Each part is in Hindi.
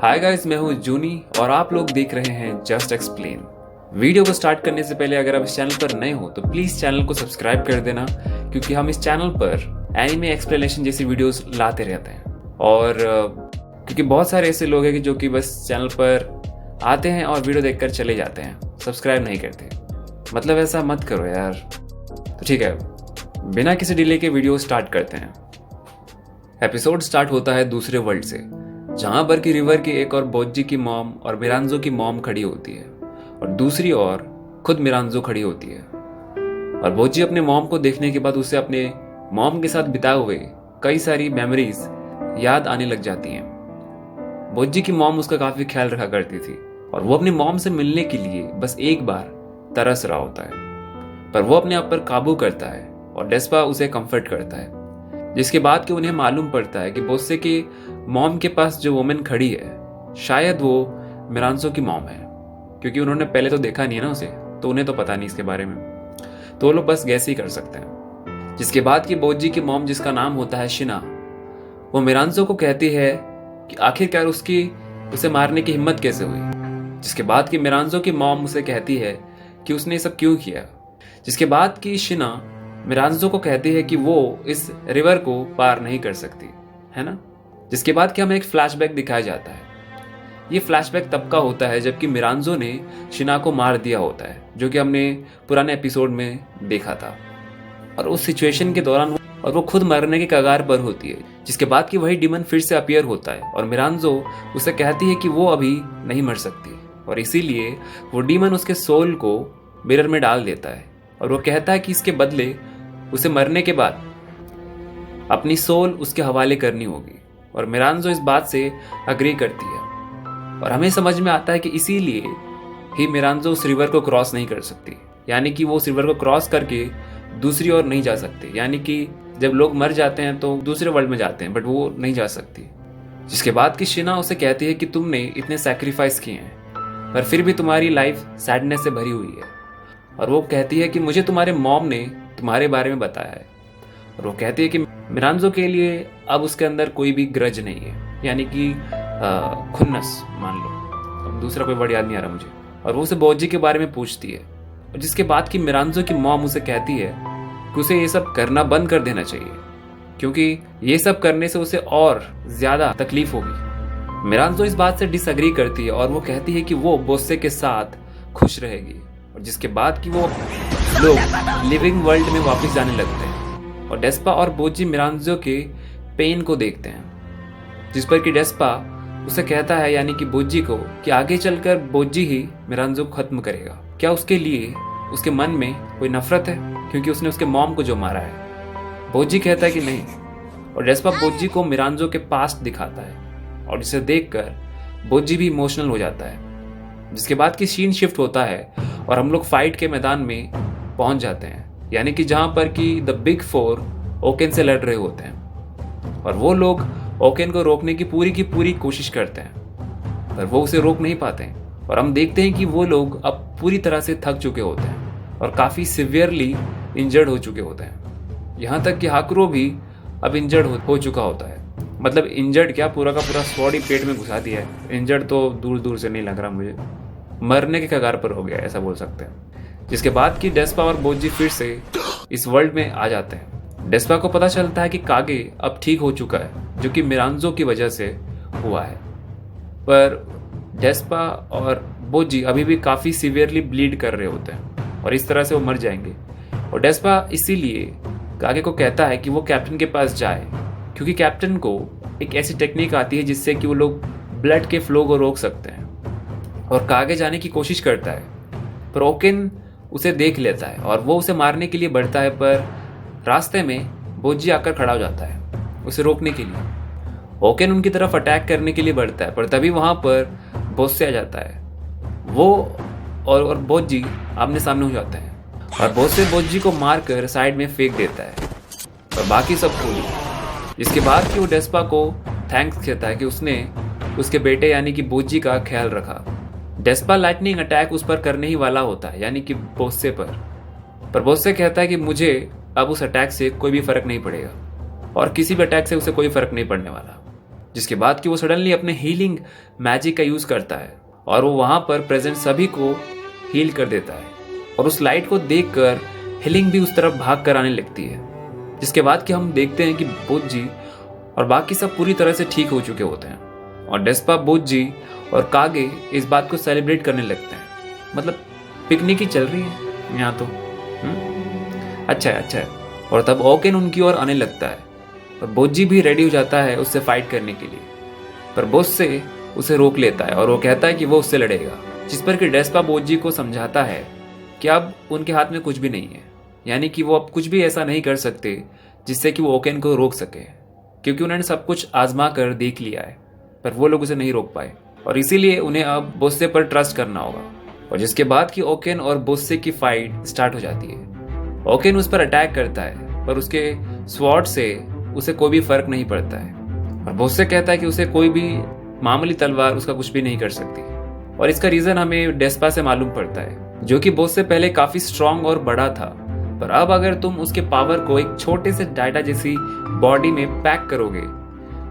हाय गाइस, मैं हूं जूनी और आप लोग देख रहे हैं जस्ट एक्सप्लेन। वीडियो को स्टार्ट करने से पहले अगर आप इस चैनल पर नए हो तो प्लीज चैनल को सब्सक्राइब कर देना, क्योंकि हम इस चैनल पर एनिमे एक्सप्लेनेशन जैसी वीडियोस लाते रहते हैं। और क्योंकि बहुत सारे ऐसे लोग हैं जो कि बस चैनल पर आते हैं और वीडियो देखकर चले जाते हैं, सब्सक्राइब नहीं करते। मतलब ऐसा मत करो यार। तो ठीक है, बिना किसी डिले के वीडियो स्टार्ट करते हैं। एपिसोड स्टार्ट होता है दूसरे वर्ल्ड से, जहां पर की रिवर की एक और बोज्जी की मॉम और मिरांजो की मॉम खड़ी होती है और दूसरी ओर खुद मिरांजो खड़ी होती है। और बोज्जी अपने मॉम को देखने के बाद उसे अपने मॉम के साथ बिताए हुए कई सारी मेमोरीज याद आने लग जाती हैं। बोज्जी की मॉम उसका काफी ख्याल रखा करती थी और वो अपनी मॉम से मिलने के लिए बस एक बार तरस रहा होता है, पर वो अपने आप पर काबू करता है और डेस्पा उसे कंफर्ट करता है। जिसके बाद कि उन्हें मालूम पड़ता है कि बोस्से के मॉम के पास जो वुमेन खड़ी है शायद वो मिरांजो की मॉम है, क्योंकि उन्होंने पहले तो देखा नहीं है ना उसे, तो उन्हें तो पता नहीं इसके बारे में, तो वो लोग बस गैस ही कर सकते हैं। जिसके बाद कि बोज्जी की मॉम, जिसका नाम होता है शिना, वो मिरांजो को कहती है कि आखिरकार उसे मारने की हिम्मत कैसे हुई। जिसके बाद कि मिरांजो की मॉम उसे कहती है कि उसने सब क्यों किया। जिसके बाद कि शिना मिरांजो को कहती है कि वो इस रिवर को पार नहीं कर सकती है ना। जिसके बाद कि हमें एक फ्लैशबैक दिखाया जाता है। ये फ्लैशबैक तब का होता है जबकि मिरांजो ने शिना को मार दिया होता है, जो कि हमने पुराने एपिसोड में देखा था। और उस सिचुएशन के दौरान वो खुद मरने के कगार पर होती है। जिसके बाद कि वही डीमन फिर से अपीयर होता है और मिरांजो उसे कहती है कि वो अभी नहीं मर सकती और इसीलिए वो डीमन उसके सोल को मिरर में डाल देता है। और वो कहता है कि इसके बदले उसे मरने के बाद अपनी सोल उसके हवाले करनी होगी। और मिरांजो इस बात से अग्री करती है और हमें समझ में आता है कि इसीलिए ही मिरांजो उस रिवर को क्रॉस नहीं कर सकती, यानी कि वो उस रिवर को क्रॉस करके दूसरी ओर नहीं जा सकते। यानी कि जब लोग मर जाते हैं तो दूसरे वर्ल्ड में जाते हैं, बट वो नहीं जा सकती। जिसके बाद कि शिना उसे कहती है कि तुमने इतने सैक्रिफाइस किए हैं पर फिर भी तुम्हारी लाइफ सैडनेस से भरी हुई है। और वो कहती है कि मुझे तुम्हारे मॉम ने तुम्हारे बारे में बताया है। और वो कहती है कि मिरांजो के लिए अब उसके अंदर कोई भी ग्रज नहीं है, यानी कि खुन्नस मान लो, अब दूसरा कोई वर्ड याद नहीं आ रहा मुझे। और वो उसे बोज्जी के बारे में पूछती है। और जिसके बाद कि मिरांजो की मॉम उसे कहती है कि उसे ये सब करना बंद कर देना चाहिए, क्योंकि ये सब करने से उसे और ज्यादा तकलीफ होगी। मिरांजो इस बात से डिसएग्री करती है और वो कहती है कि वो बोस्से के साथ खुश रहेगी। और जिसके बाद कि वो लोग लिविंग वर्ल्ड में वापस जाने लगते हैं और डेस्पा और बोज्जी मिरांजो के पेन को देखते हैं। जिस पर कि डेस्पा उसे कहता है, यानी कि बोज्जी को, कि आगे चलकर बोज्जी ही मिरांजो को खत्म करेगा। क्या उसके लिए उसके मन में कोई नफरत है क्योंकि उसने उसके मॉम को जो मारा है? बोज्जी कहता है कि नहीं। और डेस्पा बोज्जी को मिरांजो के पास्ट दिखाता है और जिसे देखकर बोज्जी भी इमोशनल हो जाता है। जिसके बाद की सीन शिफ्ट होता है और हम लोग फाइट के मैदान में पहुंच जाते हैं, यानी कि जहां पर कि द बिग फोर ओकेन से लड़ रहे होते हैं। और वो लोग ओकेन को रोकने की पूरी कोशिश करते हैं, पर वो उसे रोक नहीं पाते हैं। और हम देखते हैं कि वो लोग अब पूरी तरह से थक चुके होते हैं और काफी सिवियरली इंजर्ड हो चुके होते हैं। यहाँ तक कि हाकुरो भी अब इंजर्ड हो चुका होता है। मतलब इंजर्ड क्या, पूरा का पूरा स्वॉर्ड ही पेट में घुसा दिया है। इंजर्ड तो दूर दूर से नहीं लग रहा मुझे, मरने के कगार पर हो गया, ऐसा बोल सकते हैं। जिसके बाद कि डेस्पा और बोज्जी फिर से इस वर्ल्ड में आ जाते हैं। डेस्पा को पता चलता है कि कागे अब ठीक हो चुका है, जो कि मिरांजो की वजह से हुआ है। पर डेस्पा और बोज्जी अभी भी काफी सीवियरली ब्लीड कर रहे होते हैं और इस तरह से वो मर जाएंगे। और डेस्पा इसीलिए कागे को कहता है कि वो कैप्टन के पास जाए, क्योंकि कैप्टन को एक ऐसी टेक्निक आती है जिससे कि वो लोग ब्लड के फ्लो को रोक सकते हैं। और कागे जाने की कोशिश करता है, पर ओकेन उसे देख लेता है और वो उसे मारने के लिए बढ़ता है, पर रास्ते में बोज्जी आकर खड़ा हो जाता है उसे रोकने के लिए। ओकेन उनकी तरफ अटैक करने के लिए बढ़ता है, पर तभी वहां पर बोस्से आ जाता है। वो और बोज्जी आमने सामने हो जाते हैं और बोस्से बोज्जी को मारकर साइड में फेंक देता है और बाकी सब खोली। जिसके बाद कि वो डेस्पा को थैंक्स कहता है कि उसने उसके बेटे यानी कि बोज्जी का ख्याल रखा। डेस्पा लाइटनिंग अटैक उस पर करने ही वाला होता है, यानी कि बोस्से पर बोस्से कहता है कि मुझे अब उस अटैक से कोई भी फर्क नहीं पड़ेगा और किसी भी अटैक से उसे कोई फर्क नहीं पड़ने वाला। जिसके बाद कि वो सडनली अपने हीलिंग मैजिक का यूज करता है और वो वहां पर प्रेजेंट सभी को हील कर देता है और उस लाइट को देखकर हीलिंग भी उस तरफ भाग कर आने लगती है। जिसके बाद कि हम देखते हैं कि बोज्जी और बाकी सब पूरी तरह से ठीक हो चुके होते हैं और डेस्पा, बोज्जी और कागे इस बात को सेलिब्रेट करने लगते हैं। मतलब पिकनिक ही चल रही है यहाँ तो। अच्छा है। और तब ओकेन उनकी ओर आने लगता है और बोज्जी भी रेडी हो जाता है उससे फाइट करने के लिए, पर बोस्से उसे रोक लेता है और वो कहता है कि वो उससे लड़ेगा। जिस पर कि डेस्पा बोज्जी को समझाता है कि अब उनके हाथ में कुछ भी नहीं है, यानी कि वो अब कुछ भी ऐसा नहीं कर सकते जिससे कि वो ओकेन को रोक सके, क्योंकि उन्होंने सब कुछ आजमा कर देख लिया है पर वो लोग उसे नहीं रोक पाए और इसीलिए उन्हें अब बोस्से पर ट्रस्ट करना होगा। और जिसके बाद कि ओकेन और बोस्से की फाइट स्टार्ट हो जाती है। ओकेन उस पर अटैक करता है पर उसके स्वॉर्ड से उसे कोई भी फर्क नहीं पड़ता है और बोस्से कहता है कि उसे कोई भी मामूली तलवार उसका कुछ भी नहीं कर सकती। और इसका रीजन हमें डेस्पा से मालूम पड़ता है, जो कि बोस्से पहले काफी स्ट्रांग और बड़ा था, पर अब अगर तुम उसके पावर को एक छोटे से डाटा जैसी बॉडी में पैक करोगे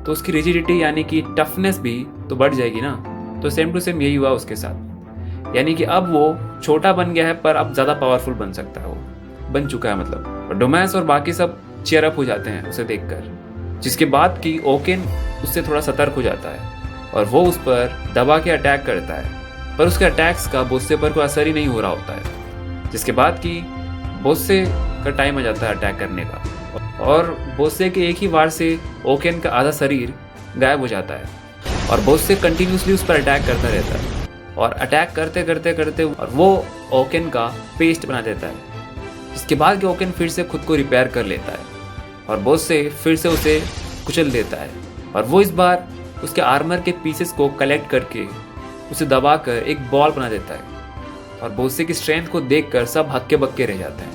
तो उसकी रिजिडिटी यानी कि टफनेस भी तो बढ़ जाएगी ना। तो सेम टू सेम यही हुआ उसके साथ, यानी कि अब वो छोटा बन गया है पर अब ज्यादा पावरफुल बन सकता है, वो बन चुका है मतलब। और डोमैस और बाकी सब चीयर अप हो जाते हैं उसे देखकर, जिसके बाद कि ओकेन उससे थोड़ा सतर्क हो जाता है और वो उस पर दबा के अटैक करता है, पर उसके अटैक्स का बोस्से पर कोई असर ही नहीं हो रहा होता है। जिसके बाद कि बोस्से का टाइम आ जाता है अटैक करने का और बोस्से के एक ही वार से ओकेन का आधा शरीर गायब हो जाता है और बोस्से कंटिन्यूसली उस पर अटैक करता रहता है और अटैक करते करते करते और वो ओकेन का पेस्ट बना देता है। जिसके बाद कि ओकेन फिर से खुद को रिपेयर कर लेता है और बोस्से फिर से उसे कुचल देता है और वो इस बार उसके आर्मर के पीसेस को कलेक्ट करके उसे दबाकर एक बॉल बना देता है और बोस्से की स्ट्रेंथ को देखकर सब हक्के बक्के रह जाते हैं,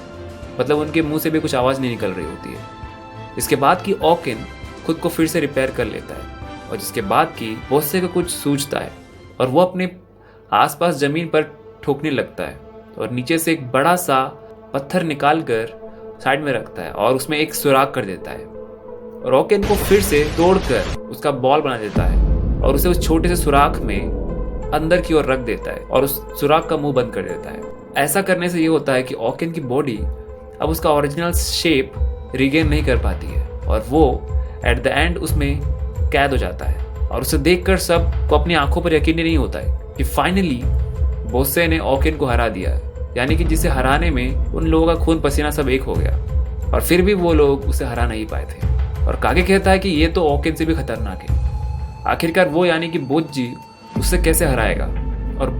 मतलब उनके मुंह से भी कुछ आवाज़ नहीं निकल रही होती है। इसके बाद कि ओकेन खुद को फिर से रिपेयर कर लेता है और जिसके बाद कि बोस्से को कुछ सूझता है और वो अपने आसपास ज़मीन पर ठोकने लगता है और नीचे से एक बड़ा सा पत्थर निकाल कर साइड में रखता है और उसमें एक सुराख कर देता है और ओकेन को फिर से तोड़कर उसका बॉल बना देता है और उसे उस छोटे से सुराख में अंदर की ओर रख देता है और उस सुराख का मुंह बंद कर देता है। ऐसा करने से ये होता है कि ओकेन की बॉडी अब उसका ओरिजिनल शेप रिगेन नहीं कर पाती है और वो एट द एंड उसमें कैद हो जाता है और उसे देखकर सब को अपनी आंखों पर यकीन नहीं होता है कि फाइनली बोस्से ने ओकेन को हरा दिया, यानी कि जिसे हराने में उन लोगों का खून पसीना सब एक हो गया और फिर भी वो लोग उसे हरा नहीं पाए थे। और कागे कहता है कि ये तो ओकेन से भी खतरनाक है। आखिरकार वो यानी कि बोज्जी उससे कैसे हराएगा और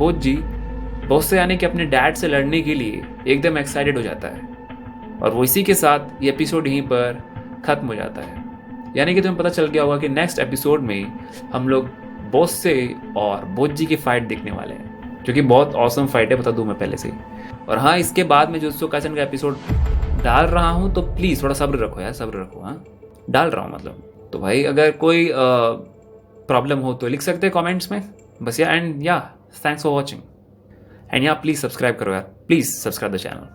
बोस्से यानी कि अपने डैड से लड़ने के लिए एकदम एक्साइटेड हो जाता है और वो इसी के साथ ये एपिसोड यहीं पर खत्म हो जाता है। यानी कि तुम्हें पता चल गया होगा कि नेक्स्ट एपिसोड में हम लोग बोस्से और बोज्जी की फाइट देखने वाले हैं, जो कि बहुत ऑसम फाइट है, बता दूं मैं पहले से। और हाँ, इसके बाद में जुत्सु काइसेन का एपिसोड डाल रहा हूँ तो प्लीज़ थोड़ा सब्र रखो यार, सब्र रखो। हाँ, डाल रहा हूँ मतलब। तो भाई अगर कोई प्रॉब्लम हो तो लिख सकते हैं कमेंट्स में बस। या एंड या थैंक्स फॉर वॉचिंग एंड या प्लीज़ सब्सक्राइब करो यार, प्लीज़ सब्सक्राइब द चैनल।